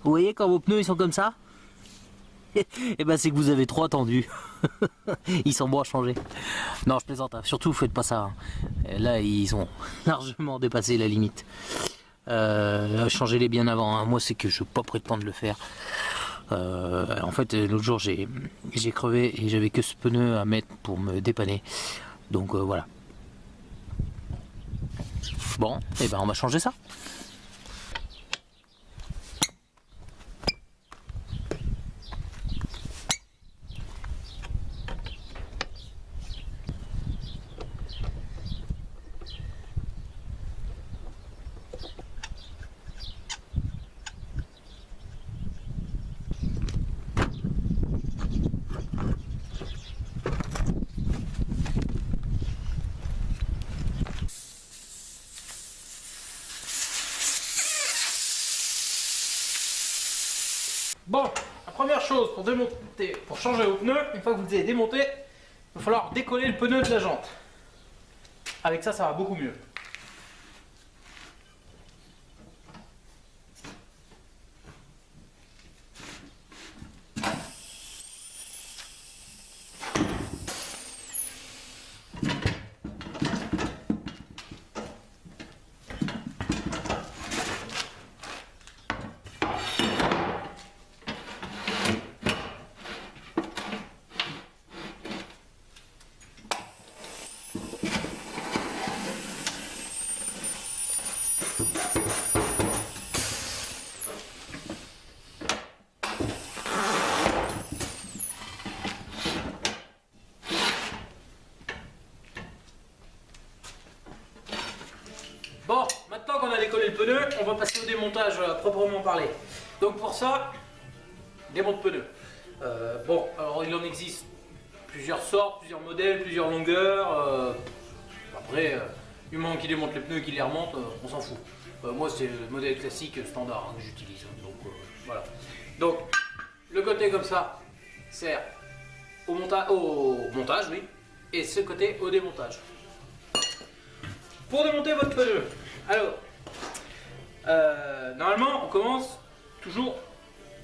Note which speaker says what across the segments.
Speaker 1: Vous voyez quand vos pneus ils sont comme ça? Et ben c'est que vous avez trop attendu. Ils sont bons à changer. Non, je plaisante, hein. Surtout faites pas ça, hein. Là ils ont largement dépassé la limite. Changez-les bien avant, hein. Moi c'est que je suis pas prêt de le faire. En fait l'autre jour j'ai crevé et j'avais que ce pneu à mettre pour me dépanner. Donc voilà. Bon, et ben on va changer ça. Bon, la première chose pour démonter, pour changer vos pneus, une fois que vous les avez démontés, il va falloir décoller le pneu de la jante. Avec ça, ça va beaucoup mieux. Bon, maintenant qu'on a décollé le pneu, on va passer au démontage à proprement parler. Donc pour ça, démonte pneu. Bon, alors il en existe plusieurs sortes, plusieurs modèles, plusieurs longueurs. Après, du moment qu'il démonte les pneus et qu'il les remonte, on s'en fout. Moi c'est le modèle classique standard, hein, que j'utilise. Donc voilà. Donc le côté comme ça sert au montage, oui, et ce côté au démontage. Pour démonter votre pneu, alors, normalement on commence toujours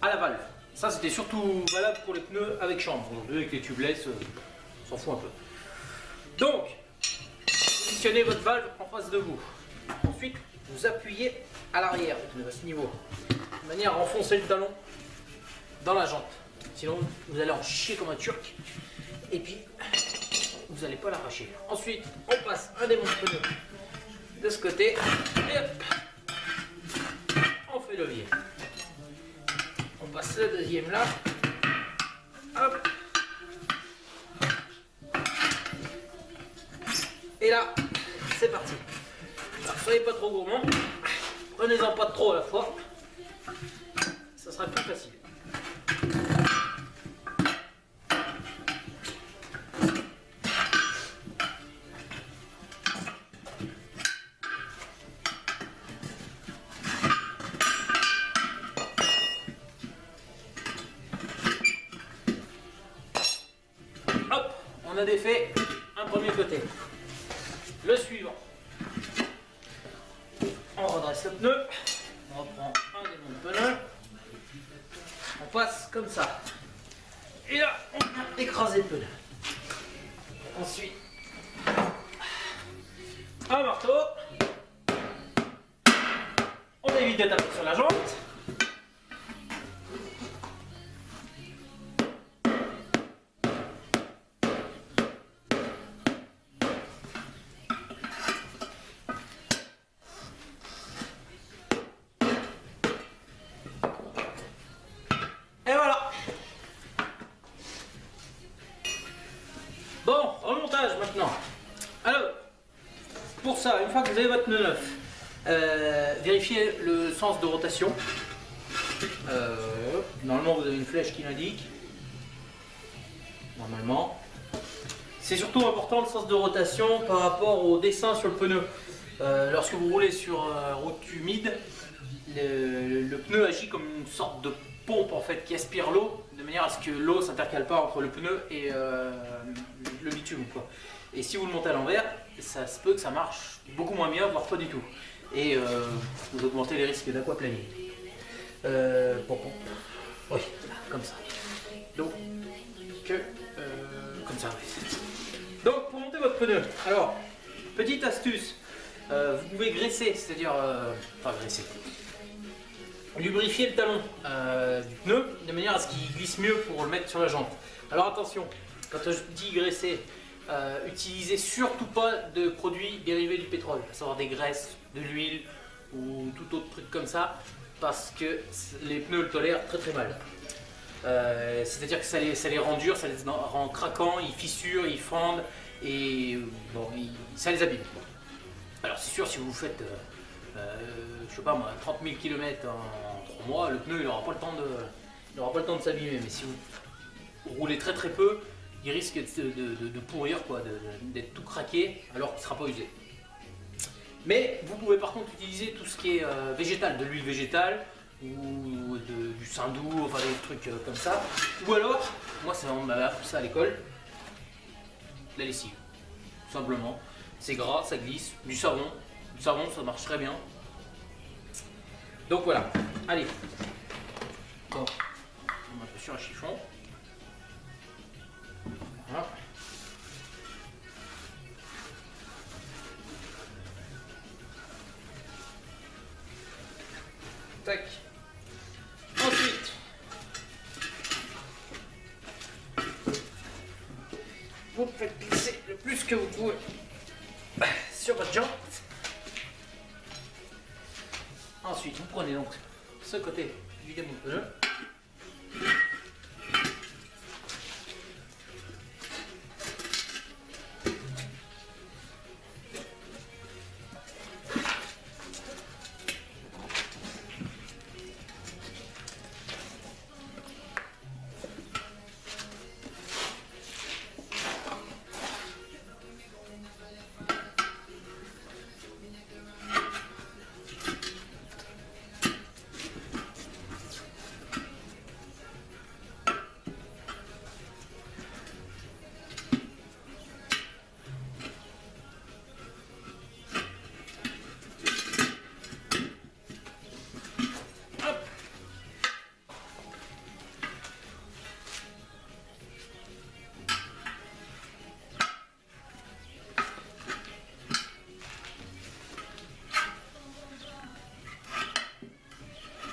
Speaker 1: à la valve. Ça c'était surtout valable pour les pneus avec chambre. Avec les tubeless, on s'en fout un peu. Donc, positionnez votre valve en face de vous. Ensuite, vous appuyez à l'arrière du pneu à ce niveau, de manière à enfoncer le talon dans la jante. Sinon, vous allez en chier comme un turc. Et puis, vous n'allez pas l'arracher. Ensuite, on passe un démonte-pneu de ce côté, et hop, on fait levier. On passe le deuxième là, hop, et là, c'est parti. Alors, soyez pas trop gourmand, prenez-en pas trop à la fois, ça sera plus facile. On a défait un premier côté. Le suivant, on redresse le pneu, on reprend un démonte-pneu, on passe comme ça. Et là, on vient écraser le pneu. Ensuite, un marteau, on évite de taper sur la jante. Et voilà. Bon, remontage maintenant. Alors, pour ça, une fois que vous avez votre pneu neuf, vérifiez le sens de rotation. Normalement, vous avez une flèche qui l'indique. Normalement. C'est surtout important le sens de rotation par rapport au dessin sur le pneu. Lorsque vous roulez sur route humide, le pneu agit comme une sorte de pompe en fait qui aspire l'eau de manière à ce que l'eau s'intercale pas entre le pneu et le bitume, quoi. Et si vous le montez à l'envers, ça se peut que ça marche beaucoup moins bien, voire pas du tout. Et vous augmentez les risques d'aquaplaning. Oui, comme ça. Donc, comme ça. Oui. Donc, pour monter votre pneu, alors, petite astuce, vous pouvez graisser, c'est-à-dire, enfin graisser, lubrifier le talon du pneu de manière à ce qu'il glisse mieux pour le mettre sur la jante. Alors attention, quand je dis graisser, utilisez surtout pas de produits dérivés du pétrole, à savoir des graisses, de l'huile ou tout autre truc comme ça, parce que les pneus le tolèrent très très mal. C'est-à-dire que ça les rend durs, ça les rend craquants, ils fissurent, ils fendent et bon, ça les abîme. Alors c'est sûr, si vous faites je sais pas moi, 30 000 km en 3 mois, le pneu il n'aura pas le temps de s'abîmer. Mais si vous roulez très très peu, il risque de pourrir, quoi, d'être tout craqué alors qu'il ne sera pas usé. Mais vous pouvez par contre utiliser tout ce qui est végétal, de l'huile végétale ou du saindoux, enfin des trucs comme ça. Ou alors, moi on m'avait appris ça à l'école, la lessive, tout simplement. C'est gras, ça glisse, du savon ça marche très bien. Donc voilà, allez. Bon, on va un peu sur un chiffon. Voilà. Tac. Ensuite, vous le faites glisser le plus que vous pouvez sur votre jante. Ensuite, vous prenez donc ce côté du démonte-pneu.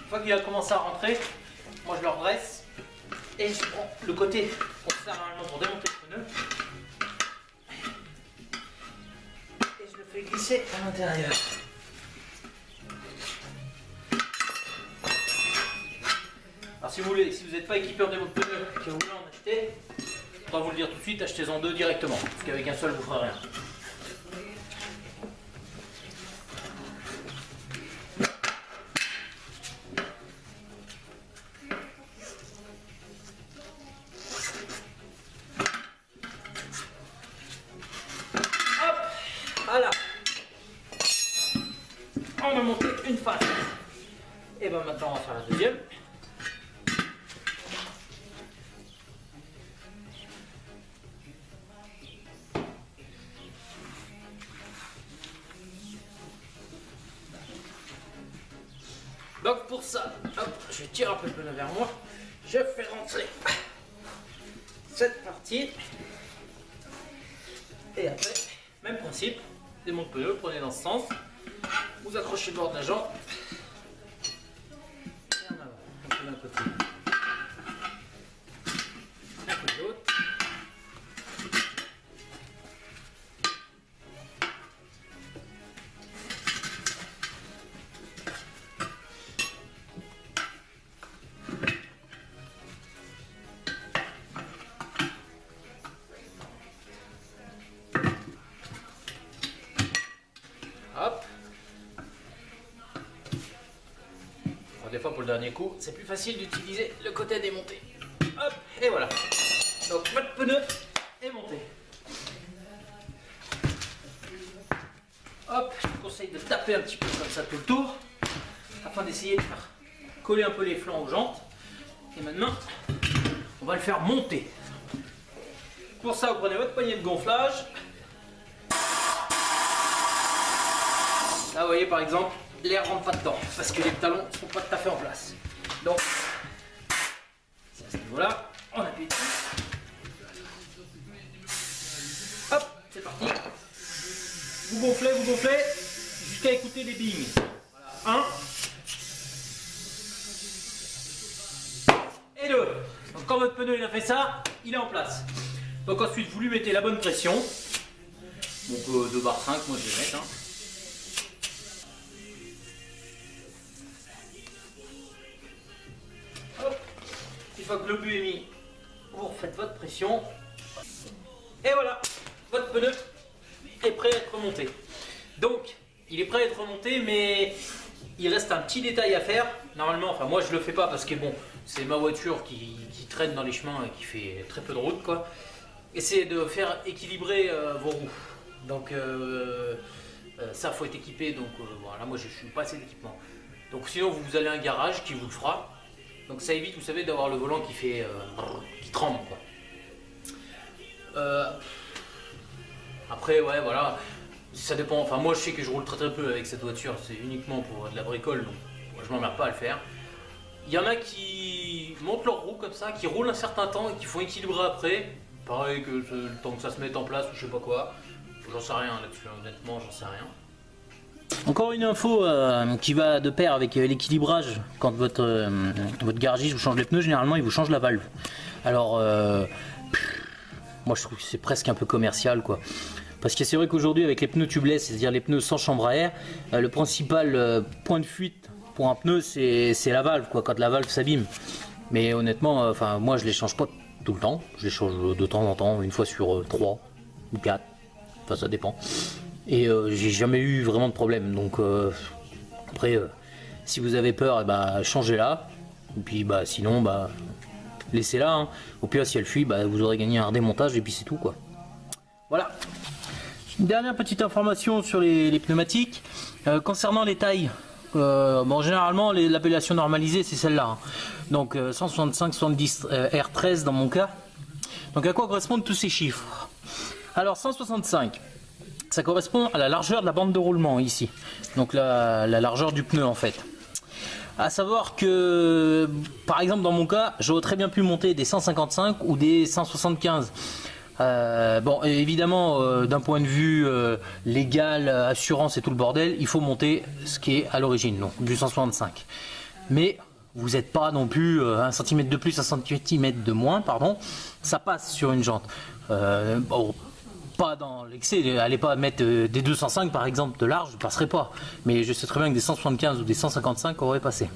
Speaker 1: Une fois qu'il a commencé à rentrer, moi je le redresse et je prends le côté qu'on sert normalement pour démonter le pneu et je le fais glisser à l'intérieur. Alors si vous n'êtes pas équipé en démonte pneu et que vous voulez en acheter, autant vous le dire tout de suite, achetez-en deux directement, parce qu'avec un seul vous ne ferez rien. Voilà, on a monté une face. Et bien maintenant on va faire la deuxième. Donc pour ça, hop, je tire un peu le pneu vers moi, je fais rentrer cette partie. Et après, même principe. Démonte pneu, prenez dans ce sens, vous accrochez le bord de la jante et en avant, un peu d'un côté, un peu de l'autre. Hop. Alors, des fois pour le dernier coup, c'est plus facile d'utiliser le côté démonté. Hop, et voilà. Donc votre pneu est monté. Hop, je vous conseille de taper un petit peu comme ça tout le tour, afin d'essayer de faire coller un peu les flancs aux jantes. Et maintenant, on va le faire monter. Pour ça, vous prenez votre poignée de gonflage. Là, vous voyez par exemple, l'air rentre pas dedans parce que les talons ne sont pas tout à fait en place. Donc, c'est à ce niveau-là, on appuie dessus. Hop, c'est parti. Vous gonflez, jusqu'à écouter les bings. Voilà, 1 et 2. Donc quand votre pneu il a fait ça, il est en place. Donc ensuite vous lui mettez la bonne pression. Donc 2 bar 5, moi je vais mettre. Hein. Hop. Une fois que le but est mis, vous refaites votre pression. Et voilà, votre pneu est prêt à être remonté. Donc il est prêt à être remonté, mais il reste un petit détail à faire. Normalement, enfin moi je le fais pas parce que bon, c'est ma voiture qui traîne dans les chemins et qui fait très peu de route quoi. Essayez de faire équilibrer vos roues. Donc ça faut être équipé. Donc voilà, moi je suis pas assez d'équipement. Donc sinon vous allez à un garage qui vous le fera. Donc ça évite, vous savez, d'avoir le volant qui fait qui tremble quoi. Après ouais voilà. Ça dépend, enfin moi je sais que je roule très peu avec cette voiture, c'est uniquement pour de la bricole, donc moi, je m'emmerde pas à le faire. Il y en a qui montent leur roue comme ça, qui roulent un certain temps et qui font équilibrer après. Pareil que le temps que ça se mette en place ou je sais pas quoi. J'en sais rien là-dessus, honnêtement j'en sais rien. Encore une info qui va de pair avec l'équilibrage. Quand votre garagiste vous change les pneus, généralement il vous change la valve. Alors moi je trouve que c'est presque un peu commercial quoi. Parce que c'est vrai qu'aujourd'hui avec les pneus tubeless, c'est-à-dire les pneus sans chambre à air, le principal point de fuite pour un pneu c'est la valve quoi, quand la valve s'abîme. Mais honnêtement, enfin moi je les change pas tout le temps, je les change de temps en temps, une fois sur 3 ou 4, enfin ça dépend. Et j'ai jamais eu vraiment de problème, donc après si vous avez peur, bah, changez-la, et puis bah, sinon bah, laissez-la, hein. Au pire si elle fuit, bah, vous aurez gagné un redémontage et puis c'est tout quoi. Voilà. Une dernière petite information sur les pneumatiques, concernant les tailles. Bon, généralement l'appellation normalisée c'est celle-là, hein. Donc 165 70 R13 dans mon cas. Donc à quoi correspondent tous ces chiffres? Alors 165, ça correspond à la largeur de la bande de roulement ici, donc la largeur du pneu en fait. À savoir que par exemple dans mon cas j'aurais très bien pu monter des 155 ou des 175. Bon évidemment d'un point de vue légal, assurance et tout le bordel, il faut monter ce qui est à l'origine, donc du 165. Mais vous n'êtes pas non plus 1 cm de plus, 1 cm de moins, pardon, ça passe sur une jante. Bon, pas dans l'excès, allez pas mettre des 205 par exemple de large, je ne passerai pas. Mais je sais très bien que des 175 ou des 155 auraient passé.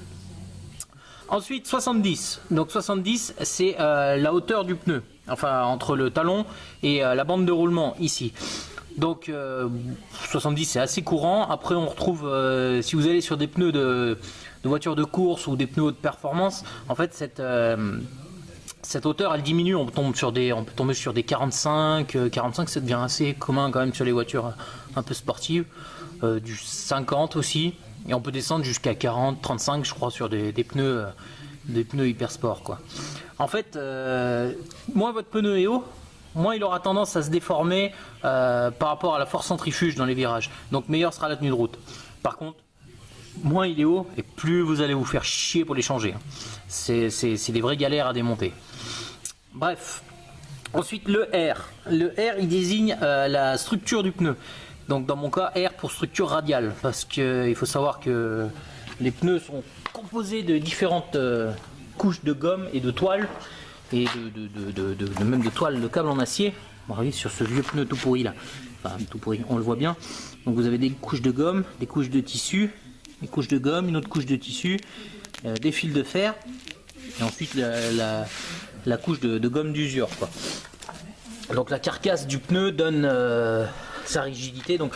Speaker 1: Ensuite 70, donc 70 c'est la hauteur du pneu, enfin entre le talon et la bande de roulement ici. Donc 70 c'est assez courant. Après on retrouve, si vous allez sur des pneus de voiture de course ou des pneus haute performance, en fait cette hauteur elle diminue, on peut tomber sur des 45, 45 ça devient assez commun quand même sur les voitures un peu sportives, du 50 aussi. Et on peut descendre jusqu'à 40, 35 je crois sur des pneus hyper sport quoi. En fait, moins votre pneu est haut, moins il aura tendance à se déformer par rapport à la force centrifuge dans les virages. Donc meilleure sera la tenue de route. Par contre, moins il est haut et plus vous allez vous faire chier pour les changer. C'est des vraies galères à démonter. Bref. Ensuite le R. Le R il désigne la structure du pneu. Donc dans mon cas R pour structure radiale, parce qu'il faut savoir que les pneus sont composés de différentes couches de gomme et de toile, et même de toile de câble en acier. Bon, regardez sur ce vieux pneu tout pourri là, enfin tout pourri, on le voit bien. Donc vous avez des couches de gomme, des couches de tissu, des couches de gomme, une autre couche de tissu, des fils de fer, et ensuite la couche de gomme d'usure quoi. Donc la carcasse du pneu donne sa rigidité. Donc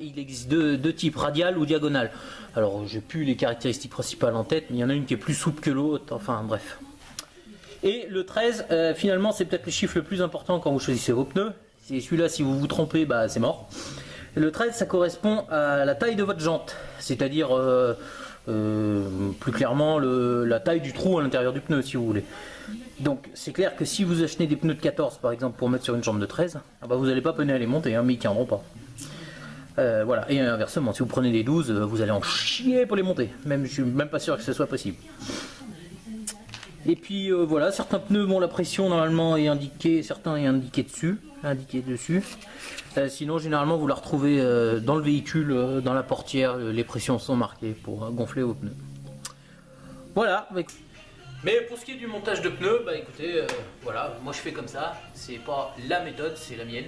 Speaker 1: il existe deux types, radial ou diagonal. Alors j'ai plus les caractéristiques principales en tête, mais il y en a une qui est plus souple que l'autre, enfin bref. Et le 13 finalement c'est peut-être le chiffre le plus important quand vous choisissez vos pneus. C'est celui-là, si vous vous trompez, bah c'est mort. Et le 13 ça correspond à la taille de votre jante, c'est-à-dire plus clairement la taille du trou à l'intérieur du pneu si vous voulez. Donc c'est clair que si vous achetez des pneus de 14 par exemple pour mettre sur une jambe de 13, ah bah, vous n'allez pas peiner à les monter, hein, mais ils tiendront pas. Voilà, et inversement, si vous prenez des 12, vous allez en chier pour les monter. Même, je suis même pas sûr que ce soit possible. Et puis voilà, certains pneus, bon, la pression normalement est indiquée, certains est indiqué dessus. Sinon, généralement, vous la retrouvez dans le véhicule, dans la portière, les pressions sont marquées pour gonfler vos pneus. Voilà. Mais pour ce qui est du montage de pneus, bah écoutez, voilà, moi je fais comme ça. C'est pas la méthode, c'est la mienne.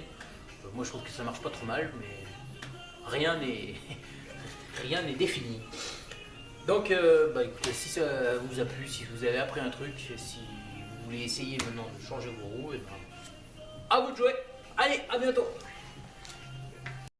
Speaker 1: Moi je trouve que ça marche pas trop mal, mais rien n'est rien n'est défini. Donc, bah écoutez, si ça vous a plu, si vous avez appris un truc, si vous voulez essayer maintenant de changer vos roues, et ben, à vous de jouer. Allez, à bientôt.